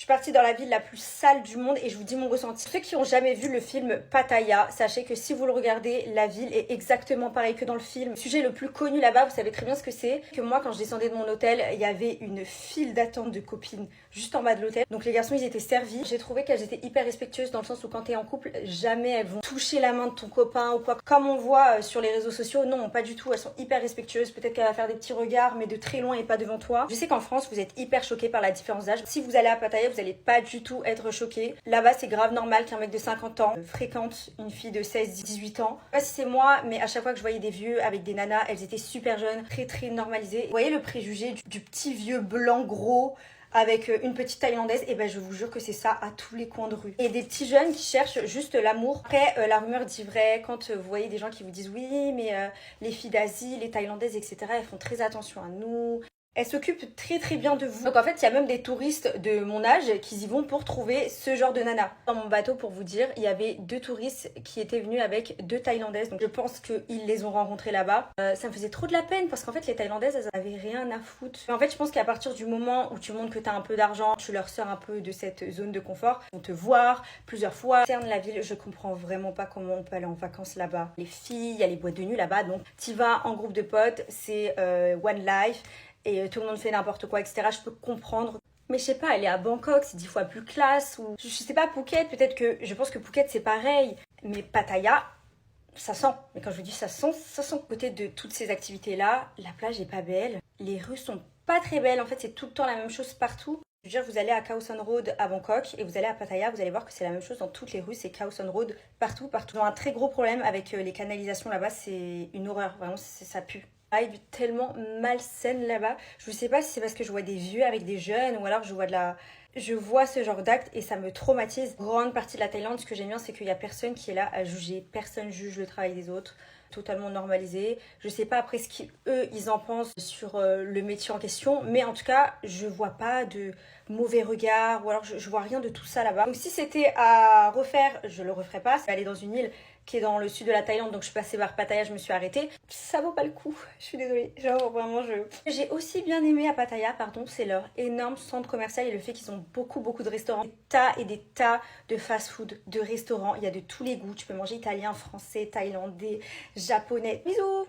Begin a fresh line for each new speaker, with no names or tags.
partie dans la ville la plus sale du monde et je vous dis mon ressenti. Ceux qui n'ont jamais vu le film Pattaya, sachez que si vous le regardez, la ville est exactement pareille que dans le film. Le sujet le plus connu là-bas, vous savez très bien ce que c'est. Que moi, quand je descendais de mon hôtel, il y avait une file d'attente de copines juste en bas de l'hôtel. Donc les garçons, ils étaient servis. J'ai trouvé qu'elles étaient hyper respectueuses dans le sens où quand t'es en couple, jamais elles vont toucher la main de ton copain ou quoi. Comme on voit sur les réseaux sociaux, non, pas du tout. Elles sont hyper respectueuses. Peut-être qu'elle va faire des petits regards, mais de très loin et pas devant toi. Je sais qu'en France, vous êtes hyper choqués par la différence d'âge. Si vous allez à Pattaya, vous allez pas du tout être choqués. Là-bas, c'est grave normal qu'un mec de 50 ans fréquente une fille de 16-18 ans. Je sais pas si c'est moi, mais à chaque fois que je voyais des vieux avec des nanas, elles étaient super jeunes, très normalisées. Vous voyez le préjugé du petit vieux blanc gros avec une petite thaïlandaise, et ben je vous jure que c'est ça à tous les coins de rue. Et des petits jeunes qui cherchent juste l'amour. Après, la rumeur dit vrai quand vous voyez des gens qui vous disent oui, mais les filles d'Asie, les thaïlandaises, etc., elles font très attention à nous. Elles s'occupent très bien de vous. Donc en fait, il y a même des touristes de mon âge qui y vont pour trouver ce genre de nana. Dans mon bateau, pour vous dire, il y avait 2 touristes qui étaient venus avec 2 Thaïlandaises. Donc je pense qu'ils les ont rencontrées là-bas. Ça me faisait trop de la peine parce qu'en fait, les Thaïlandaises, elles avaient rien à foutre. Mais en fait, je pense qu'à partir du moment où tu montres que tu as un peu d'argent, tu leur sors un peu de cette zone de confort. Ils vont te voir plusieurs fois. Concerne la ville, je comprends vraiment pas comment on peut aller en vacances là-bas. Les filles, il y a les boîtes de nuit là-bas. Donc tu vas en groupe de potes, c'est One Life. Et tout le monde fait n'importe quoi, etc. Je peux comprendre. Mais je sais pas, elle est à Bangkok, c'est 10 fois plus classe. Ou je sais pas, Phuket, peut-être que... Je pense que Phuket, c'est pareil. Mais Pattaya, ça sent. Mais quand je vous dis ça sent, ça sent. À côté de toutes ces activités-là, la plage est pas belle. Les rues sont pas très belles. En fait, c'est tout le temps la même chose partout. Je veux dire, vous allez à Khao San Road à Bangkok et vous allez à Pattaya, vous allez voir que c'est la même chose dans toutes les rues. C'est Khao San Road partout. Ils ont un très gros problème avec les canalisations là-bas. C'est une horreur. Vraiment, ça pue. Vibe tellement malsaine là-bas. Je ne sais pas si c'est parce que je vois des vieux avec des jeunes ou alors je vois ce genre d'acte et ça me traumatise. Grande partie de la Thaïlande, ce que j'aime bien, c'est qu'il n'y a personne qui est là à juger. Personne juge le travail des autres. Totalement normalisé. Je sais pas après ce qu'eux ils en pensent sur le métier en question, mais en tout cas je vois pas de mauvais regards ou alors je vois rien de tout ça là-bas. Donc si c'était à refaire, je le referais pas. C'est aller dans une île qui est dans le sud de la Thaïlande, donc je suis passée par Pattaya, je me suis arrêtée. Ça vaut pas le coup, je suis désolée. Genre vraiment J'ai aussi bien aimé à Pattaya, pardon, c'est leur énorme centre commercial et le fait qu'ils ont beaucoup de restaurants. Des tas et des tas de fast-food, de restaurants, il y a de tous les goûts. Tu peux manger italien, français, thaïlandais, japonais. Bisous!